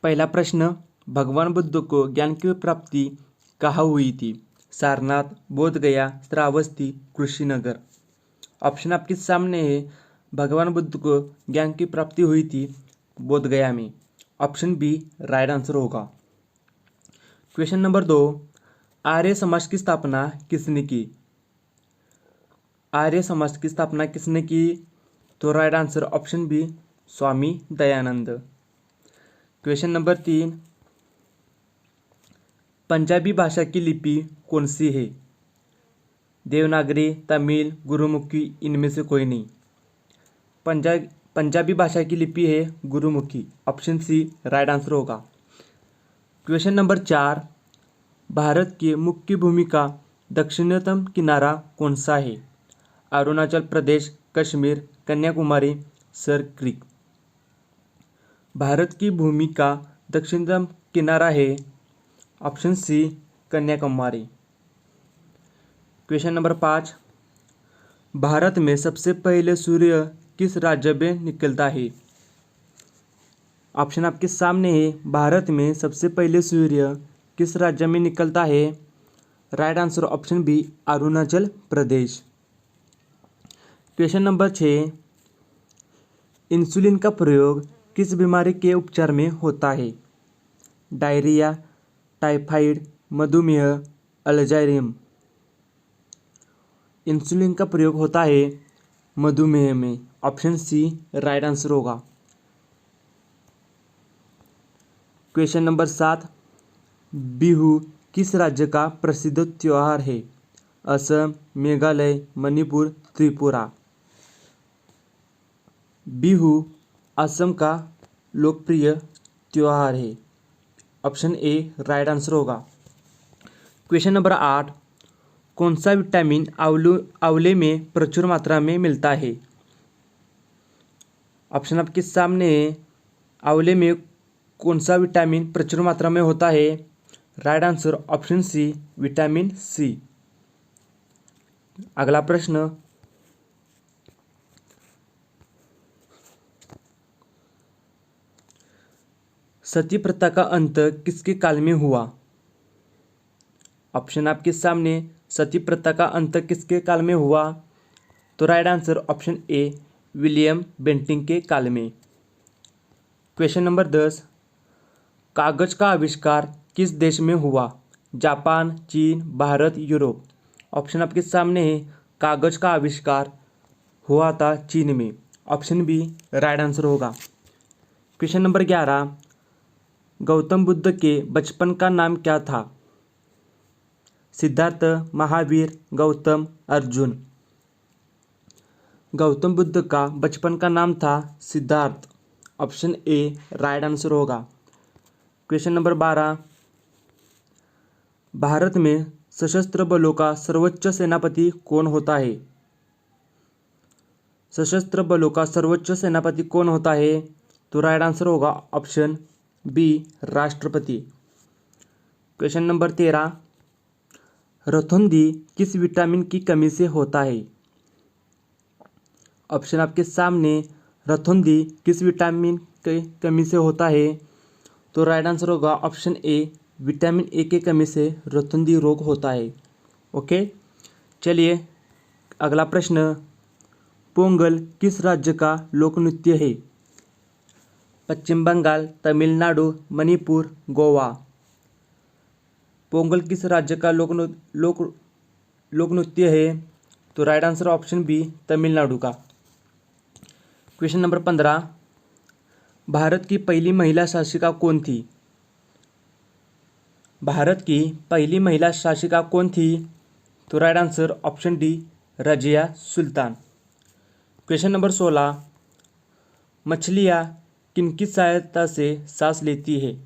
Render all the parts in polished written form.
पहला प्रश्न, भगवान बुद्ध को ज्ञान की प्राप्ति कहाँ हुई थी? सारनाथ, बोध गया, श्रावस्ती, कुशीनगर। ऑप्शन आपके सामने है। भगवान बुद्ध को ज्ञान की प्राप्ति हुई थी बोध गया में। ऑप्शन बी राइट आंसर होगा। क्वेश्चन नंबर 2, आर्य समाज की स्थापना किसने की? आर्य समाज की स्थापना किसने की? तो right answer option B Swami Dayanand. Question number 3, Punjabi भाषा की लिपि कौन सी है? देवनागरी, तमिल, गुरुमुखी, इनमें से कोई नहीं। पंजाबी भाषा की लिपि है Gurmukhi. Option C right answer होगा। क्वेश्चन नंबर 4, भारत की मुख्य भूमि का दक्षिणतम किनारा कौन सा है? अरुणाचल प्रदेश, कश्मीर, कन्याकुमारी, सर क्रीक। भारत की भूमि का दक्षिणतम किनारा है option C Kanyakumari. Question number 5, Bharat में सबसे पहले सूर्य किस राज्य में निकलता है? ऑप्शन आपके सामने है। भारत में सबसे पहले सूर्य किस राज्य में निकलता है? Right answer option B Arunachal Pradesh. Question number 6, insulin का प्रयोग किस बीमारी के उपचार में होता है? डायरिया, टाइफाइड, मधुमेह, अल्जाइमर। इंसुलिन का प्रयोग होता है मधुमेह में। ऑप्शन सी राइट आंसर होगा। क्वेश्चन नंबर 7, बिहू किस राज्य का प्रसिद्ध त्योहार है? असम, मेघालय, मणिपुर, त्रिपुरा। बिहू असम का लोकप्रिय त्योहार है। ऑप्शन ए राइट आंसर होगा। क्वेश्चन नंबर 8, कौन सा विटामिन आंवले में प्रचुर मात्रा में मिलता है? ऑप्शन आपके सामने है। आंवले में कौन सा विटामिन प्रचुर मात्रा में होता है? Right answer option C vitamin C. अगला प्रश्न, सती प्रथा का अंत किसके काल में हुआ? ऑप्शन आपके सामने, सती प्रथा का अंत किसके काल में हुआ? तो right answer option A William Bentinck के काल में। क्वेश्चन नंबर 10, कागज का आविष्कार किस देश में हुआ? जापान, चीन, भारत, यूरोप। ऑप्शन आपके सामने है। कागज का आविष्कार हुआ था चीन में। ऑप्शन बी राइट आंसर होगा। क्वेश्चन नंबर 11, गौतम बुद्ध के बचपन का नाम क्या था? सिद्धार्थ, महावीर, गौतम, अर्जुन। गौतम बुद्ध का बचपन का नाम था Siddharth. Option A right answer होगा। क्वेश्चन नंबर 12, भारत में सशस्त्र बलों का सर्वोच्च सेनापति कौन होता है? सशस्त्र बलों का सर्वोच्च सेनापति कौन होता है? तो राइट आंसर होगा ऑप्शन बी राष्ट्रपति। क्वेश्चन नंबर 13, रतौंधी किस विटामिन की कमी से होता है? ऑप्शन आपके सामने, रतौंधी किस विटामिन की कमी से होता है? तो राइट आंसर होगा ऑप्शन ए विटामिन ए की कमी से रतौंधी रोग होता है। ओके, चलिए अगला प्रश्न, पोंगल किस राज्य का लोक नृत्य है? पश्चिम बंगाल, तमिलनाडु, मणिपुर, गोवा। पोंगल किस राज्य का लोक नृत्य है? तो right answer option B Tamil Nadu का। क्वेश्चन नंबर 15, भारत की पहली महिला शासिका कौन थी? भारत की पहली महिला शासिका कौन थी? तो right answer option D Razia Sultan. Question number 16, मछलियाँ किनकी सहायता से सांस लेती है?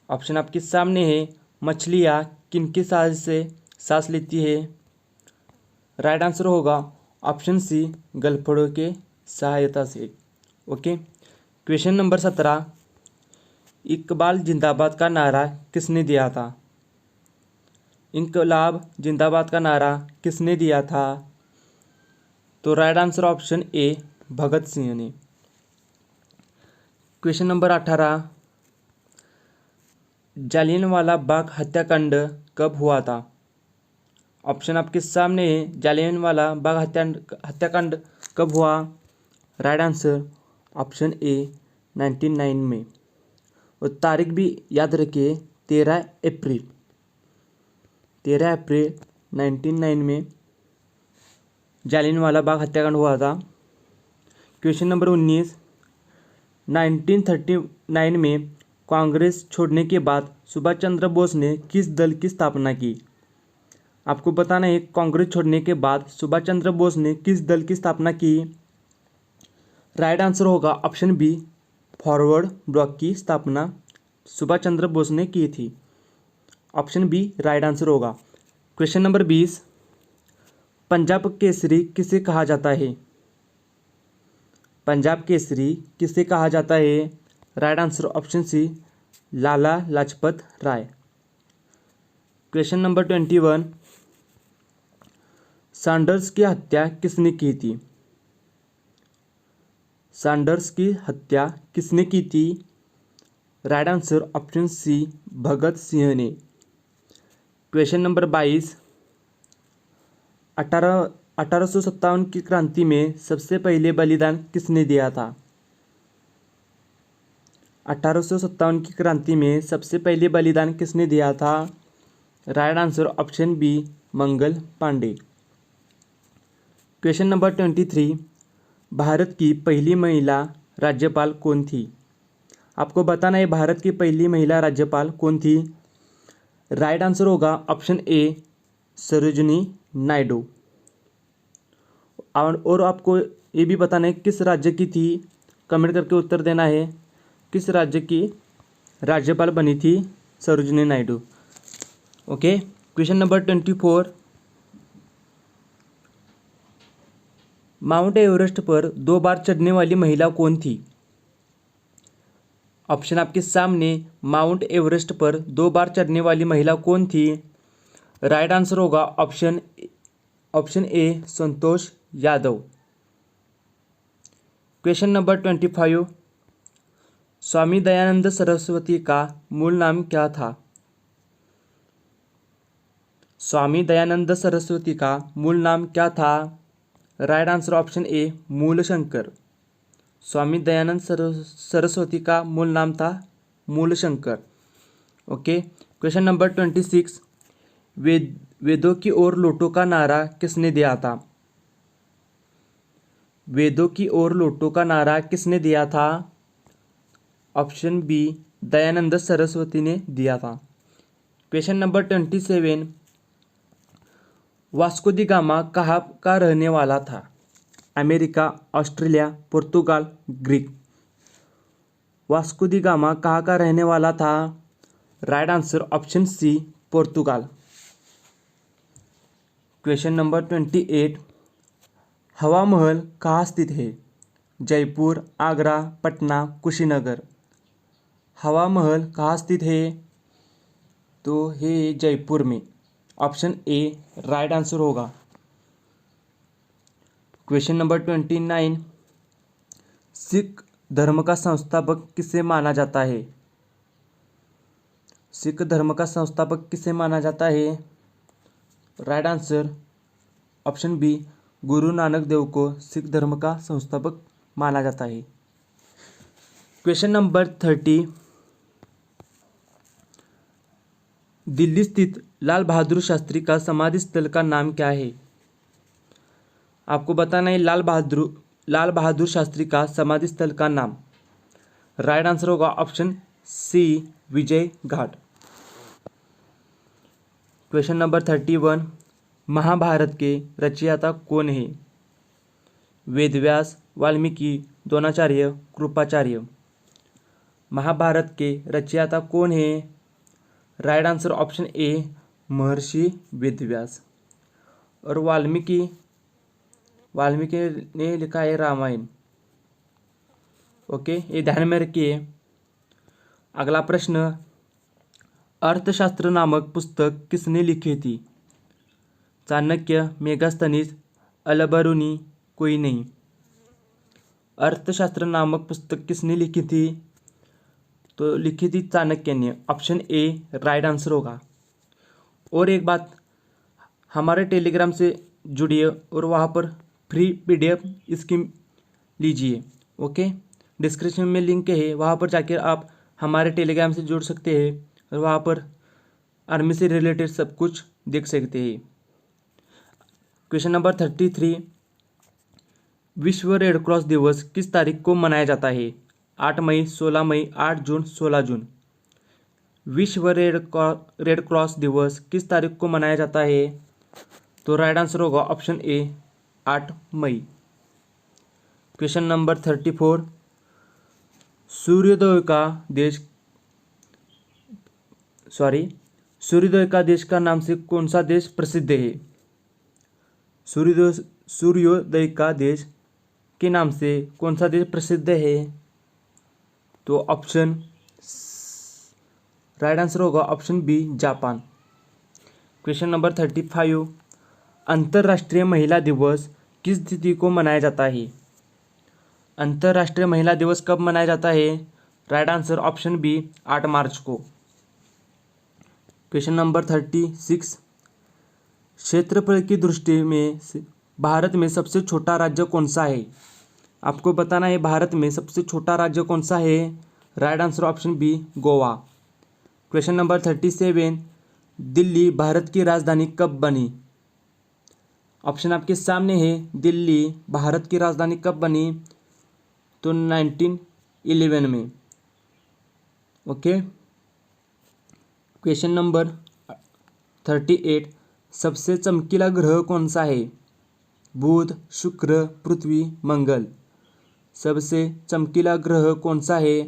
ऑप्शन आपके सामने है। मछलियाँ किनकी सहायता से सांस लेती है? राइट आंसर होगा ऑप्शन सी गलफड़ों के सहायता से। ओके, क्वेश्चन नंबर 17, इकबाल जिंदाबाद का नारा किसने दिया था? इनकलाब जिंदाबाद का नारा किसने दिया था? तो राइट आंसर ऑप्शन ए भगत सिंह ने। क्वेश्चन नंबर 18, जालियनवाला बाग हत्याकांड कब हुआ था? ऑप्शन आपके सामने है, जालियनवाला बाग हत्याकांड कब हुआ? राइट आंसर ऑप्शन ए 1909 में। और तारीख भी याद रखिए, 13 अप्रैल 1909 में जालियनवाला बाग हत्याकांड हुआ था। क्वेश्चन नंबर 19, 1939 में कांग्रेस छोड़ने के बाद सुभाष चंद्र बोस ने किस दल की स्थापना की? आपको बताना है, कांग्रेस छोड़ने के बाद सुभाष चंद्र बोस ने किस दल की स्थापना की? राइट आंसर होगा ऑप्शन बी, फॉरवर्ड ब्लॉक की स्थापना सुभाष चंद्र बोस ने की थी। ऑप्शन बी राइट आंसर होगा। क्वेश्चन नंबर 20, पंजाब केसरी किसे कहा जाता है? पंजाब केसरी किसे कहा जाता है? राइट आंसर ऑप्शन सी, Lala Lajpat Rai. Question number 21, Sanders की हत्या किसने की थी? सैंडर्स की हत्या किसने की थी? राइट आंसर ऑप्शन सी, भगत सिंह ने। क्वेश्चन नंबर 22, 1857 की क्रांति में सबसे पहले बलिदान किसने दिया था? 1857 की क्रांति में सबसे पहले बलिदान किसने दिया था? Right answer option B, Mangal Pandey. Question number 23, Bharat की पहली महिला राज्यपाल कौन थी? आपको बताना है भारत की पहली महिला राज्यपाल कौन थी? राइट आंसर होगा ऑप्शन ए, सरोजिनी नायडू। और आपको ये भी बताना है किस राज्य की थी, कमेंट करके उत्तर देना है, किस राज्य की राज्यपाल बनी थी Sarojini Naidu. Okay. Question number 24, mount Everest पर 2 बार चढ़ने वाली महिला कौन थी? ऑप्शन आपके सामने, माउंट एवरेस्ट पर 2 बार चढ़ने वाली महिला कौन थी? राइट आंसर होगा ऑप्शन ए, संतोष यादव। क्वेश्चन नंबर 25, स्वामी दयानंद सरस्वती का मूल नाम क्या था? स्वामी दयानंद सरस्वती का मूल नाम क्या था? Right answer option A, Moolshankar. Swami Dayanand Saraswati का मूल नाम था मूलशंकर। ओके। क्वेश्चन नंबर 26, वेदों की ओर लौटो का नारा किसने दिया था? वेदों की ओर लौटो का नारा किसने दिया था? ऑप्शन बी, दयानंद सरस्वती ने दिया था। क्वेश्चन नंबर 27, वास्को दी गामा कहाँ का रहने वाला था? अमेरिका, ऑस्ट्रेलिया, पुर्तगाल, ग्रीक। वास्को दी गामा कहाँ का रहने वाला था? राइट आंसर ऑप्शन सी, पुर्तगाल। क्वेश्चन नंबर 28, हवा महल कहाँ स्थित है? जयपुर, आगरा, पटना, कुशीनगर। हवा महल कहाँ स्थित है? तो है जयपुर में। ऑप्शन ए राइट आंसर होगा। क्वेश्चन नंबर 29, सिख धर्म का संस्थापक किसे माना जाता है? सिख धर्म का संस्थापक किसे माना जाता है? Right answer option B, Guru Nanak Dev को सिख धर्म का संस्थापक माना जाता है। क्वेश्चन नंबर 30, दिल्ली स्थित लाल बहादुर शास्त्री का समाधि स्थल का नाम क्या है? आपको बताना है लाल बहादुर शास्त्री का समाधि स्थल का नाम। राइट आंसर होगा option C, Vijay Ghat. Question number 31, Mahabharat के रचयिता कौन है? वेदव्यास, वाल्मीकि, द्रोणाचार्य, कृपाचार्य। महाभारत के रचयिता कौन है? राइट आंसर ऑप्शन ए, महर्षि वेदव्यास। और वाल्मीकि ने लिखा है रामायण। ओके, ये ध्यान में रखिए। अगला प्रश्न, अर्थशास्त्र नामक पुस्तक किसने लिखी थी? चाणक्य, मेगास्थनीज, अलबरूनी, कोई नहीं। अर्थशास्त्र नामक पुस्तक किसने लिखी थी? तो लिखी थी चाणक्य ने। ऑप्शन ए राइट आंसर होगा। और एक बात, हमारे टेलीग्राम से जुड़िए और वहाँ पर फ्री PDF स्कीम लीजिए। ओके, डिस्क्रिप्शन में लिंक है, वहाँ पर जाकर आप हमारे टेलीग्राम से जुड़ सकते हैं और वहाँ पर आर्मी से रिलेटेड सब कुछ देख सकते हैं। क्वेश्चन नंबर 33, विश्व रेड क्रॉस दिवस किस तारीख को मनाया जाता है? 8 मई, 16 मई, 8 जून, 16 जून। विश्व रेड क्रॉस दिवस किस तारीख को मनाया जाता है? तो राइट आंसर होगा ऑप्शन ए 8 मई। क्वेश्चन नंबर 34, सूर्योदय का देश का नाम से कौन सा देश प्रसिद्ध है? सूर्योदय का देश के नाम से कौन सा देश प्रसिद्ध है? तो ऑप्शन राइट आंसर होगा option B Japan. Question number 35, अंतर्राष्ट्रीय महिला दिवस किस तिथि को मनाया जाता है? अंतर्राष्ट्रीय महिला दिवस कब मनाया जाता है? राइट आंसर ऑप्शन बी 8 मार्च को। क्वेश्चन नंबर 36, क्षेत्रफल की दृष्टि में भारत में सबसे छोटा राज्य कौन सा है? आपको बताना है भारत में सबसे छोटा राज्य कौन सा है। Right answer option B Goa. Question number 37, Delhi Bharat की राजधानी कब बनी? ऑप्शन आपके सामने है, दिल्ली भारत की राजधानी कब बनी? तो 1911 में। ओके। क्वेश्चन नंबर 38, सबसे चमकीला ग्रह कौन सा है? बुध, शुक्र, पृथ्वी, मंगल। सबसे चमकीला ग्रह कौन सा है?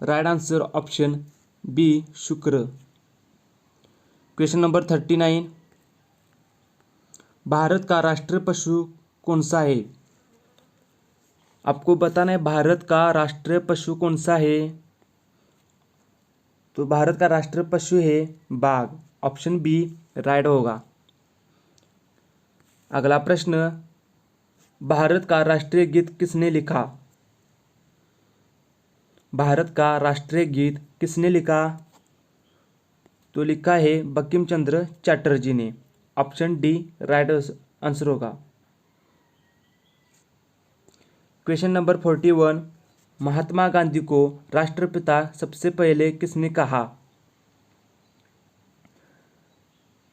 राइट आंसर ऑप्शन बी शुक्र। क्वेश्चन नंबर 39, भारत का राष्ट्रीय पशु कौन सा है? आपको बताना है भारत का राष्ट्रीय पशु कौन सा है। तो भारत का राष्ट्रीय पशु है बाघ। ऑप्शन बी राइट होगा। अगला प्रश्न, भारत का राष्ट्रीय गीत किसने लिखा? भारत का राष्ट्रीय गीत किसने लिखा? तो लिखा है बंकिम चंद्र चटर्जी ने। ऑप्शन डी राइट आंसर होगा। क्वेश्चन नंबर 41, महात्मा गांधी को राष्ट्रपिता सबसे पहले किसने कहा?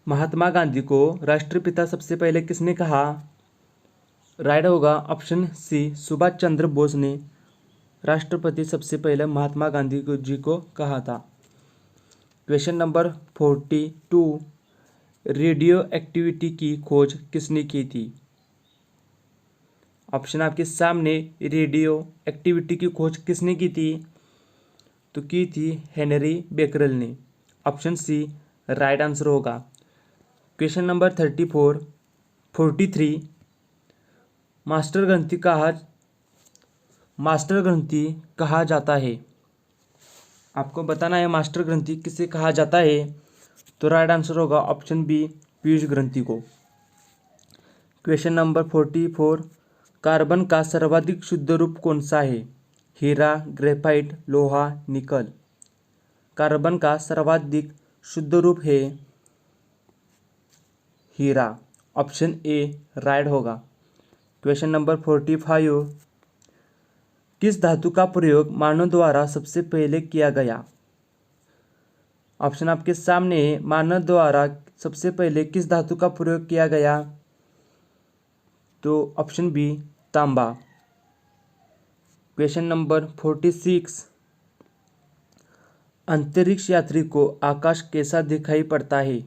महात्मा गांधी को राष्ट्रपिता सबसे पहले किसने कहा? राइट होगा ऑप्शन सी सुभाष चंद्र बोस ने राष्ट्रपति सबसे पहले महात्मा गांधी जी को कहा था। क्वेश्चन नंबर 42, रेडियो एक्टिविटी की खोज किसने की थी? ऑप्शन आपके सामने, रेडियो एक्टिविटी की खोज किसने की थी? तो की थी हेनरी बेकरल ने। ऑप्शन सी राइट आंसर होगा। क्वेश्चन नंबर 43, मास्टर ग्रंथि कहा जाता है? आपको बताना है मास्टर ग्रंथि किसे कहा जाता है। तो राइट आंसर होगा ऑप्शन बी पीयूष ग्रंथि को। क्वेश्चन नंबर 44, कार्बन का सर्वाधिक शुद्ध रूप कौन सा है? हीरा, ग्रेफाइट, लोहा, निकल। कार्बन का सर्वाधिक शुद्ध रूप है हीरा। ऑप्शन ए राइट होगा। क्वेश्चन नंबर 45, किस धातु का प्रयोग मानव द्वारा सबसे पहले किया गया? ऑप्शन आपके सामने है, मानव द्वारा सबसे पहले किस धातु का प्रयोग किया गया? तो ऑप्शन बी तांबा। क्वेश्चन नंबर 46, अंतरिक्ष यात्री को आकाश कैसा दिखाई पड़ता है?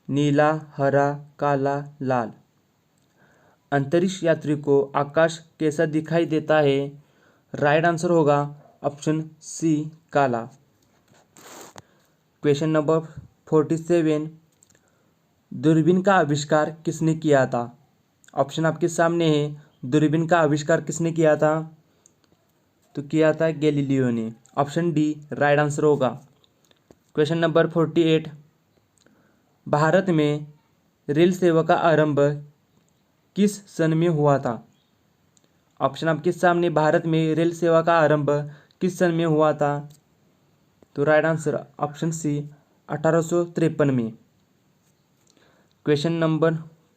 नीला, हरा, काला, लाल। अंतरिक्ष यात्री को आकाश कैसा दिखाई देता है? राइट आंसर होगा ऑप्शन सी काला। क्वेश्चन नंबर 47, दूरबीन का आविष्कार किसने किया था? ऑप्शन आपके सामने है, दूरबीन का आविष्कार किसने किया था? तो किया था गैलीलियो ने। ऑप्शन डी राइट आंसर होगा। क्वेश्चन नंबर 48, भारत में रेल सेवा का आरंभ किस सन में हुआ था? ऑप्शन आपके सामने, भारत में रेल सेवा का आरंभ किस सन में हुआ था? तो राइट आंसर ऑप्शन सी 1853 में। क्वेश्चन नंबर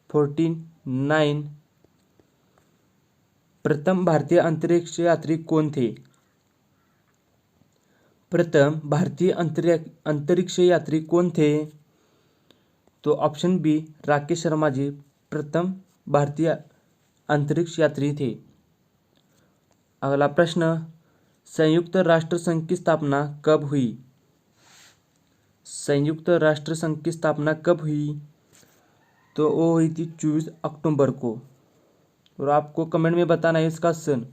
49, प्रथम भारतीय अंतरिक्ष यात्री कौन थे? प्रथम भारतीय अंतरिक्ष यात्री कौन थे? तो ऑप्शन बी राकेश शर्मा जी प्रथम भारतीय अंतरिक्ष यात्री थे। अगला प्रश्न, संयुक्त राष्ट्र संघ की स्थापना कब हुई? संयुक्त राष्ट्र संघ की स्थापना कब हुई? तो वो हुई थी 24 अक्टूबर को। और आपको कमेंट में बताना है इसका सन,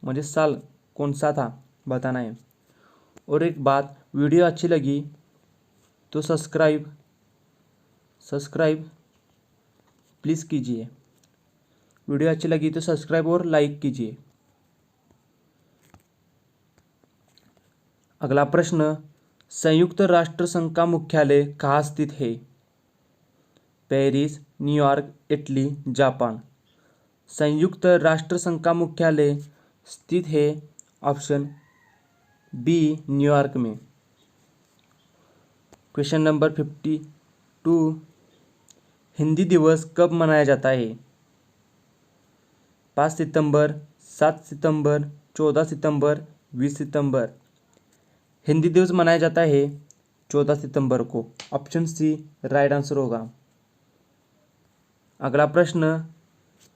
मुझे साल कौन सा था बताना है। और एक बात, वीडियो अच्छी लगी तो सब्सक्राइब प्लीज़ कीजिए। वीडियो अच्छी लगी तो सब्सक्राइब और लाइक कीजिए। अगला प्रश्न, संयुक्त राष्ट्र संघ का मुख्यालय कहाँ स्थित है? Paris, New York, Italy, Japan. संयुक्त राष्ट्र संघ का मुख्यालय स्थित है ऑप्शन बी न्यूयॉर्क में। क्वेश्चन नंबर 52, हिंदी दिवस कब मनाया जाता है? 5 सितंबर, 7 सितंबर, 14 सितंबर, 20 सितंबर। हिंदी दिवस मनाया जाता है 14 सितंबर को। ऑप्शन सी राइट आंसर होगा। अगला प्रश्न,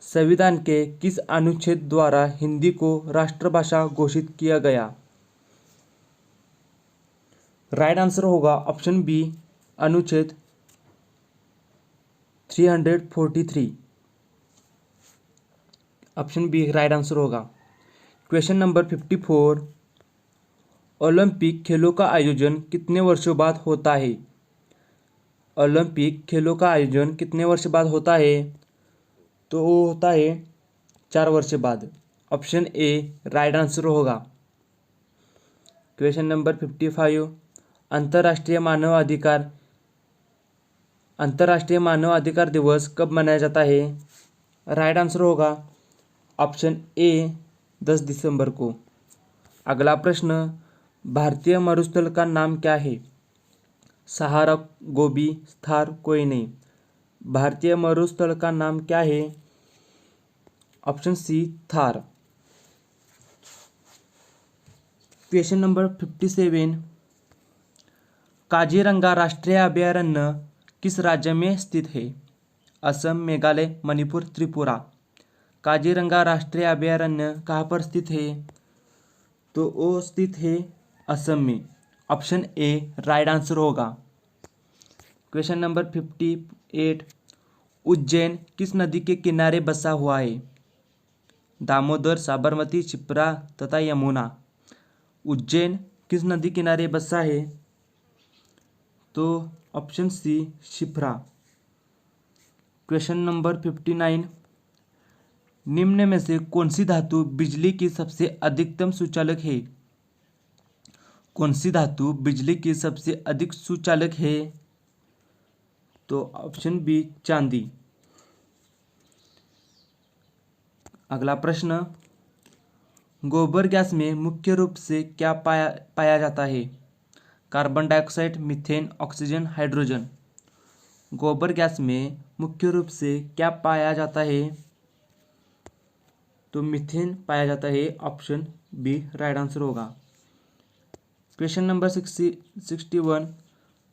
संविधान के किस अनुच्छेद द्वारा हिंदी को राष्ट्रभाषा घोषित किया गया? राइट आंसर होगा ऑप्शन बी अनुच्छेद 343। ऑप्शन बी राइट आंसर होगा। क्वेश्चन नंबर 54, ओलंपिक खेलों का आयोजन कितने वर्षों बाद होता है? ओलंपिक खेलों का आयोजन कितने वर्ष बाद होता है? तो वो होता है 4 वर्ष बाद। ऑप्शन ए राइट आंसर होगा। क्वेश्चन नंबर 55, अंतर्राष्ट्रीय मानवाधिकार दिवस कब मनाया जाता है? राइट आंसर होगा ऑप्शन ए 10 दिसंबर को। अगला प्रश्न, भारतीय मरुस्थल का नाम क्या है? सहारा, गोबी, थार, कोई नहीं। भारतीय मरुस्थल का नाम क्या है? Option C Thar. Question number 57, Kaziranga राष्ट्रीय अभयारण्य किस राज्य में स्थित है? असम, मेघालय, मणिपुर, त्रिपुरा। काजीरंगा राष्ट्रीय अभयारण्य कहाँ पर स्थित है? तो वो स्थित है असम में। ऑप्शन ए राइट आंसर होगा। क्वेश्चन नंबर 58, उज्जैन किस नदी के किनारे बसा हुआ है? दामोदर, साबरमती, क्षिप्रा तथा यमुना। उज्जैन किस नदी किनारे बसा है? तो option C Kshipra. Question number 59, निम्न में से कौन सी धातु बिजली की सबसे अधिकतम सुचालक है? कौन सी धातु बिजली की सबसे अधिक सुचालक है? तो ऑप्शन बी चांदी। अगला प्रश्न, गोबर गैस में मुख्य रूप से क्या पाया जाता है? Carbon dioxide, methane, oxygen, hydrogen. गोबर गैस में मुख्य रूप से क्या पाया जाता है? तो मीथेन पाया जाता है। ऑप्शन बी राइट आंसर होगा। क्वेश्चन नंबर 61,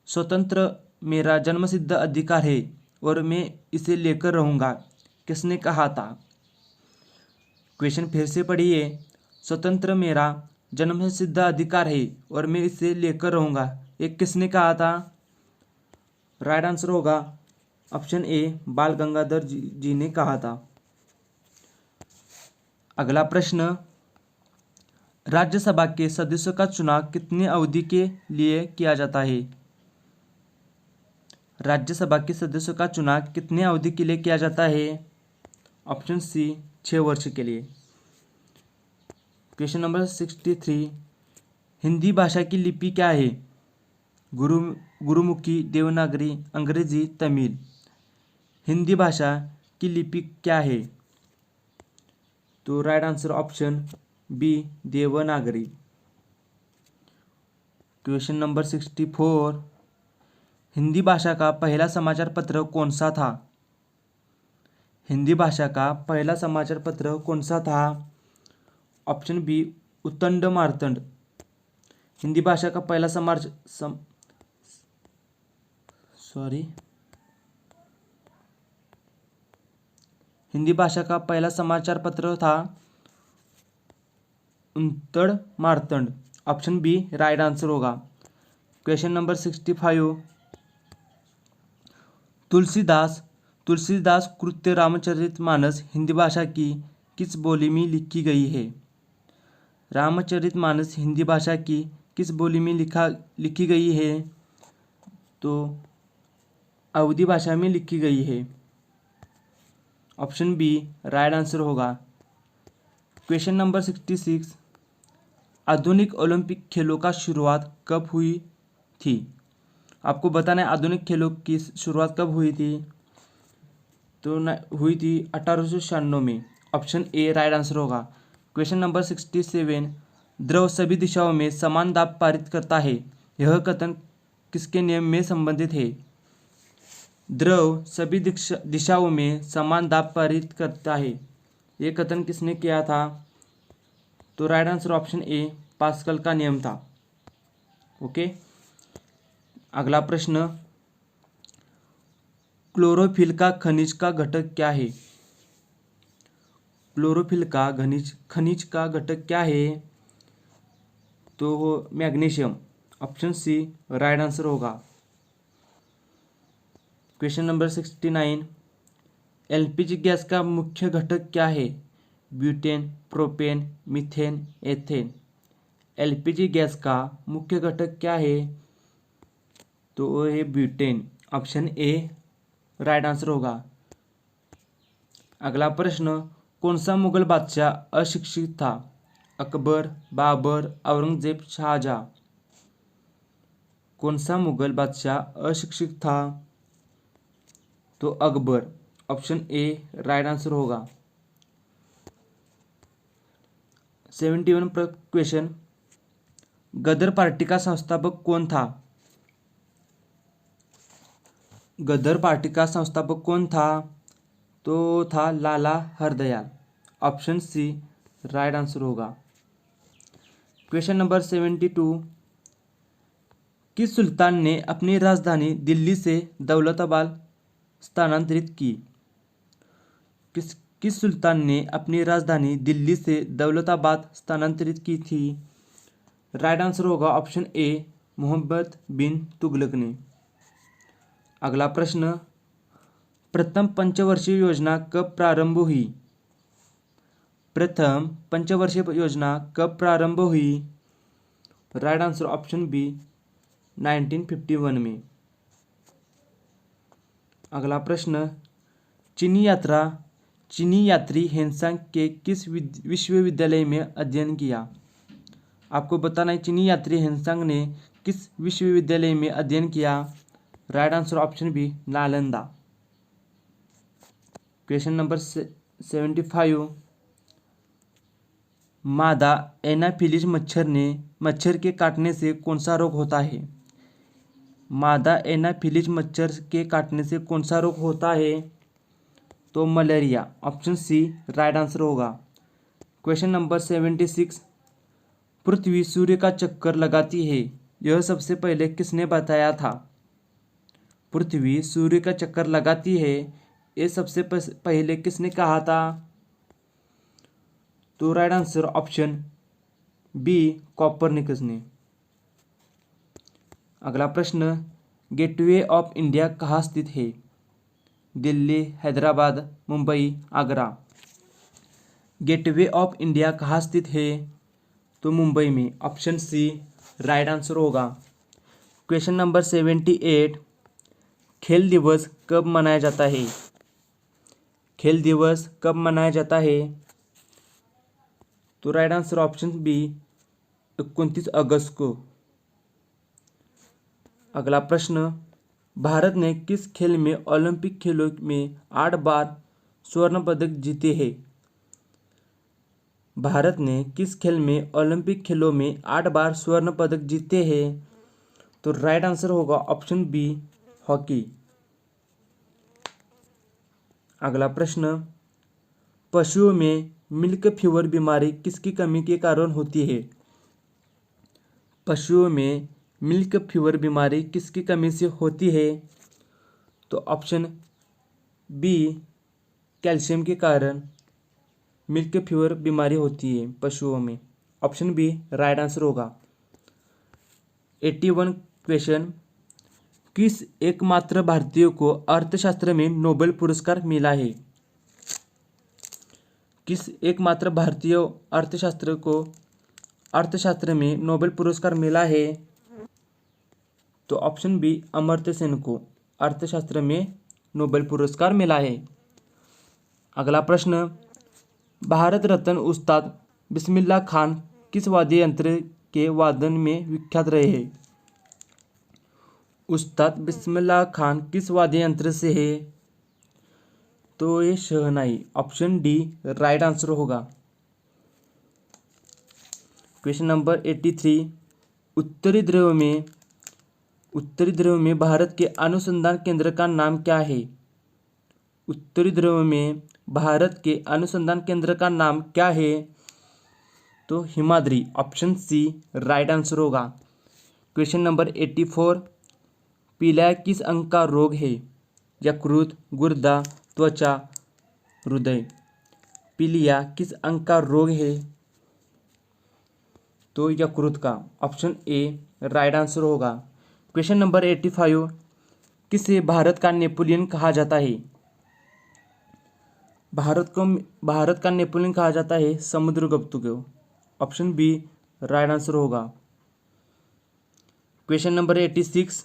स्वतंत्र मेरा जन्मसिद्ध अधिकार है और मैं इसे लेकर रहूँगा, किसने कहा था? क्वेश्चन फिर से पढ़िए। स्वतंत्र मेरा जन्मसिद्ध अधिकार है और मैं इसे लेकर रहूँगा, ये किसने कहा था? राइट आंसर होगा ऑप्शन ए बाल गंगाधर जी ने कहा था। अगला प्रश्न, राज्यसभा के सदस्यों का चुनाव कितनी अवधि के लिए किया जाता है? राज्यसभा के सदस्यों का चुनाव कितने अवधि के लिए किया जाता है? ऑप्शन सी 6 वर्ष के लिए। क्वेश्चन नंबर 63, हिंदी भाषा की लिपि क्या है? गुरुमुखी, देवनागरी, अंग्रेजी, तमिल। हिंदी भाषा की लिपि क्या है? तो right answer option B Devanagari. Question number 64, Hindi भाषा का पहला समाचार पत्र कौन सा था? हिंदी भाषा का पहला समाचार पत्र कौन सा था? Option B Udant Martand. हिंदी भाषा का पहला हिंदी भाषा का पहला समाचार पत्र था Udant Martand. Option B right answer होगा। क्वेश्चन नंबर 65, तुलसीदास कृत्य रामचरितमानस हिंदी भाषा की किस बोली में लिखी गई है? रामचरितमानस हिंदी भाषा की किस बोली में लिखी गई है? तो अवधी भाषा में लिखी गई है। ऑप्शन बी राइट आंसर होगा। क्वेश्चन नंबर 66, आधुनिक ओलंपिक खेलों का शुरुआत कब हुई थी? आपको बताना है आधुनिक खेलों की शुरुआत कब हुई थी। तो हुई थी 1896 में। ऑप्शन ए राइट आंसर होगा। क्वेश्चन नंबर 67, द्रव सभी दिशाओं में समान दाब पारित करता है, यह कथन किसके नियम में संबंधित है? द्रव सभी दिशाओं में समान दाब पारित करता है, यह कथन किसने किया था? तो राइट आंसर ऑप्शन ए पास्कल का नियम था। ओके, अगला प्रश्न, क्लोरोफिल का खनिज का घटक क्या है? क्लोरोफिल का खनिज का घटक क्या है? तो वो magnesium. Option C right answer होगा। क्वेश्चन नंबर 69, एलपीजी गैस का मुख्य घटक क्या है? Butane, propane, methane, ethane. LPG gas का मुख्य घटक क्या है? तो वो है butane. Option A right answer होगा। अगला प्रश्न, कौन सा मुगल बादशाह अशिक्षित था? अकबर, बाबर, औरंगजेब, शाहजहां। कौन सा मुगल बादशाह अशिक्षित था? तो Akbar. Option A right answer होगा। 71 क्वेश्चन, गदर पार्टी का संस्थापक कौन था? गदर पार्टी का संस्थापक कौन था? तो था Lala Hardayal. Option C right answer होगा। क्वेश्चन नंबर 72, किस सुल्तान ने अपनी राजधानी दिल्ली से दौलताबाद स्थानांतरित की? किस सुल्तान ने अपनी राजधानी दिल्ली से दौलताबाद स्थानांतरित की थी? राइट आंसर होगा ऑप्शन ए मोहम्मद बिन तुगलक ने। अगला प्रश्न, प्रथम पंचवर्षीय योजना कब प्रारंभ हुई? प्रथम पंचवर्षीय योजना कब प्रारंभ हुई? राइट आंसर ऑप्शन बी 1951 में। अगला प्रश्न, चीनी यात्री हेनसांग के किस विश्वविद्यालय में अध्ययन किया? आपको बताना है चीनी यात्री हेनसांग ने किस विश्वविद्यालय में अध्ययन किया? Right answer option B Nalanda. Question number 75, मादा एनाफिलिस मच्छर के काटने से कौन सा रोग होता है? मादा एनाफिलिस मच्छर के काटने से कौन सा रोग होता है? तो malaria. Option C right answer होगा। क्वेश्चन नंबर 76, पृथ्वी सूर्य का चक्कर लगाती है, यह सबसे पहले किसने बताया था? पृथ्वी सूर्य का चक्कर लगाती है, ये सबसे पहले किसने कहा था? तो right answer option B Copernicus ने। अगला प्रश्न, गेटवे ऑफ इंडिया कहाँ स्थित है? Delhi, Hyderabad, Mumbai, Agra. Gateway of India कहाँ स्थित है? तो मुंबई में। ऑप्शन सी राइट आंसर होगा। क्वेश्चन नंबर 78, खेल दिवस कब मनाया जाता है? खेल दिवस कब मनाया जाता है? तो राइट आंसर ऑप्शन बी 29 अगस्त को। अगला प्रश्न, भारत ने किस खेल में ओलंपिक खेलों में 8 बार स्वर्ण पदक जीते हैं? भारत ने किस खेल में ओलंपिक खेलों में 8 बार स्वर्ण पदक जीते हैं? तो राइट आंसर होगा ऑप्शन बी हॉकी। अगला प्रश्न, पशुओं में मिल्क फीवर बीमारी किसकी कमी के कारण होती है? पशुओं में मिल्क फीवर बीमारी किसकी कमी से होती है? तो ऑप्शन बी कैल्शियम के कारण मिल्क फीवर बीमारी होती है पशुओं में। ऑप्शन बी राइट आंसर होगा। 81 क्वेश्चन, किस एकमात्र भारतीय को अर्थशास्त्र में नोबेल पुरस्कार मिला है? किस एकमात्र भारतीय अर्थशास्त्र में नोबेल पुरस्कार मिला है? तो ऑप्शन बी अमर्त्य सेन को अर्थशास्त्र में नोबेल पुरस्कार मिला है। अगला प्रश्न, भारत रत्न उस्ताद बिस्मिल्लाह खान किस वाद्य यंत्र के वादन में विख्यात रहे हैं? उस्ताद बिस्मिल्लाह खान किस वाद्य यंत्र से है? तो ये शहनाई। ऑप्शन डी राइट आंसर होगा। क्वेश्चन नंबर 83, उत्तरी ध्रुव में भारत के अनुसंधान केंद्र का नाम क्या है? उत्तरी ध्रुव में भारत के अनुसंधान केंद्र का नाम क्या है? तो Himadri. Option C right answer होगा। क्वेश्चन नंबर 84, पीलिया किस अंग का रोग है? यकृत, गुर्दा, त्वचा, हृदय। पीलिया किस अंग का रोग है? तो यकृत का। ऑप्शन ए राइट आंसर होगा। क्वेश्चन नंबर 85, किसे भारत का नेपोलियन कहा जाता है? भारत का नेपोलियन कहा जाता है समुद्रगुप्त को। ऑप्शन बी राइट आंसर होगा। क्वेश्चन नंबर 86,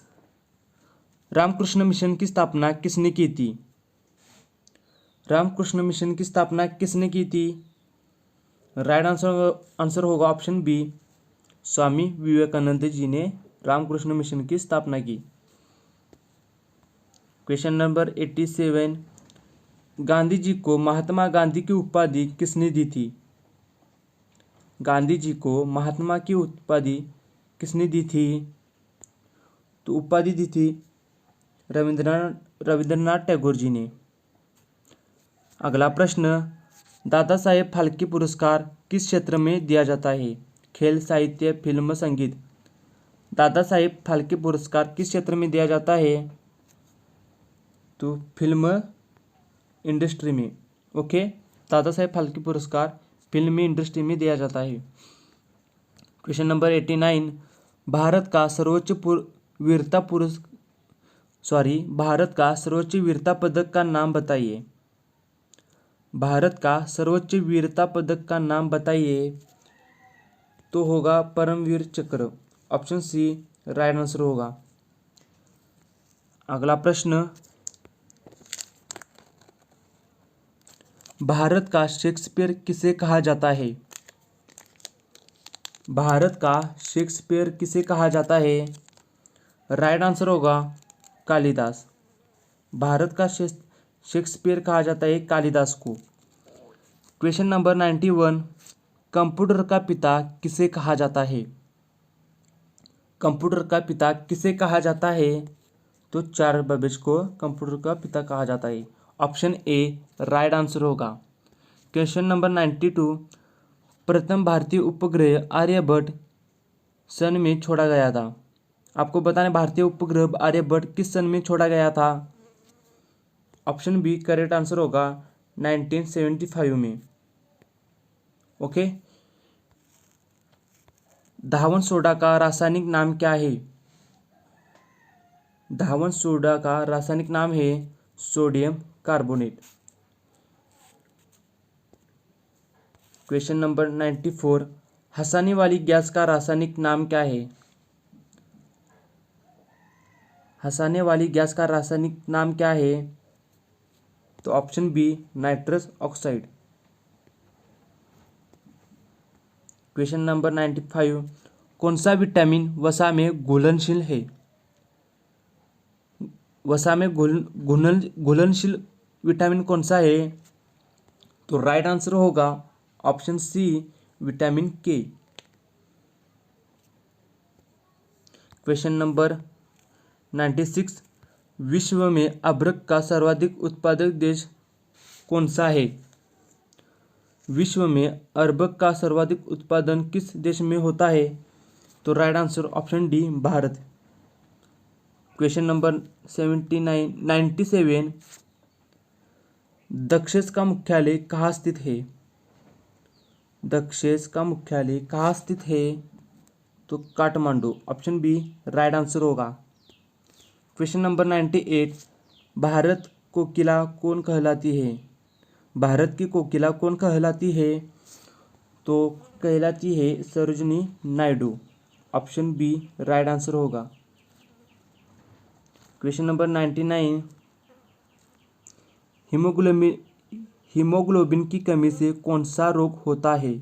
रामकृष्ण मिशन की स्थापना किसने की थी? रामकृष्ण मिशन की स्थापना किसने की थी? राइट आंसर होगा ऑप्शन बी स्वामी विवेकानंद जी ने रामकृष्ण मिशन की स्थापना की। क्वेश्चन नंबर 87, गांधी जी को महात्मा गांधी की उपाधि किसने दी थी? गांधी जी को महात्मा की उपाधि किसने दी थी? तो उपाधि दी थी रविंद्रनाथ टैगोर जी ने। अगला प्रश्न, दादा साहेब फाल्के पुरस्कार किस क्षेत्र में दिया जाता है? खेल, साहित्य, फिल्म, संगीत। दादा साहेब फाल्के पुरस्कार किस क्षेत्र में दिया जाता है? तो फिल्म इंडस्ट्री में। ओके, दादा साहेब फाल्के पुरस्कार फिल्म इंडस्ट्री में दिया जाता है। क्वेश्चन नंबर 89, भारत का सर्वोच्च वीरता पदक का नाम बताइए। भारत का सर्वोच्च वीरता पदक का नाम बताइए। तो होगा परमवीर चक्र। ऑप्शन सी राइट आंसर होगा। अगला प्रश्न, भारत का शेक्सपियर किसे कहा जाता है? भारत का शेक्सपियर किसे कहा जाता है? राइट आंसर होगा कालिदास। भारत का शेक्सपियर कहा जाता है कालिदास को। क्वेश्चन नंबर 91, कंप्यूटर का पिता किसे कहा जाता है? कंप्यूटर का पिता किसे कहा जाता है? तो चार्ल्स बेबेज को कंप्यूटर का पिता कहा जाता है। ऑप्शन ए राइट आंसर होगा। क्वेश्चन नंबर 92, प्रथम भारतीय उपग्रह आर्यभट्ट सन में छोड़ा गया था। आपको बताना भारतीय उपग्रह आर्यभट्ट किस सन में छोड़ा गया था? ऑप्शन बी करेक्ट आंसर होगा 1975 में। ओके, धावन सोडा का रासायनिक नाम क्या है? धावन सोडा का रासायनिक नाम है सोडियम कार्बोनेट। क्वेश्चन नंबर 94, हंसाने वाली गैस का रासायनिक नाम क्या है? हंसाने वाली गैस का रासायनिक नाम क्या है? तो option B nitrous oxide. Question number 95, कौन सा विटामिन वसा में घुलनशील है? वसा में घुलनशील विटामिन कौन सा है? तो राइट आंसर होगा ऑप्शन सी विटामिन के। क्वेश्चन नंबर 96, विश्व में अभ्रक का सर्वाधिक उत्पादक देश कौन सा है? विश्व में अरबक का सर्वाधिक उत्पादन किस देश में होता है? तो right answer option D, Bharat. Question number 97, दक्षेस का मुख्यालय कहाँ स्थित है? दक्षेस का मुख्यालय कहाँ स्थित है? तो Kathmandu, option B right answer होगा। क्वेश्चन नंबर 98, भारत कोकिला कौन कहलाती है? भारत की कोकिला कौन कहलाती है? तो कहलाती है Sarojini Naidu, option B right answer होगा। क्वेश्चन नंबर 99, हीमोग्लोबिन की कमी से कौन सा रोग होता है?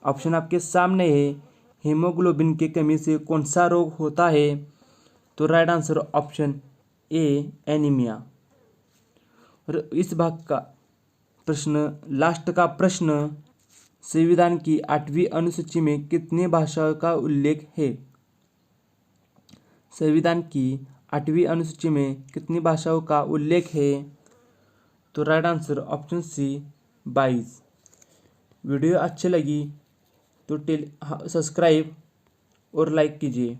ऑप्शन आपके सामने है, हीमोग्लोबिन की कमी से कौन सा रोग होता है? तो राइट आंसर ऑप्शन ए, एनीमिया। और इस भाग का प्रश्न, लास्ट का प्रश्न, संविधान की 8वीं अनुसूची में कितनी भाषाओं का उल्लेख है? संविधान की 8वीं अनुसूची में कितनी भाषाओं का उल्लेख है? तो right answer option C, 22। Video अच्छी लगी तो सब्सक्राइब और लाइक कीजिए,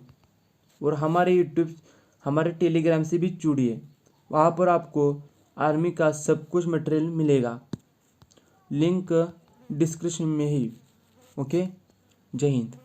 और हमारे टेलीग्राम से भी जुड़िए। वहाँ पर आपको आर्मी का सब कुछ मटेरियल मिलेगा, लिंक डिस्क्रिप्शन में ही। ओके, जय हिंद।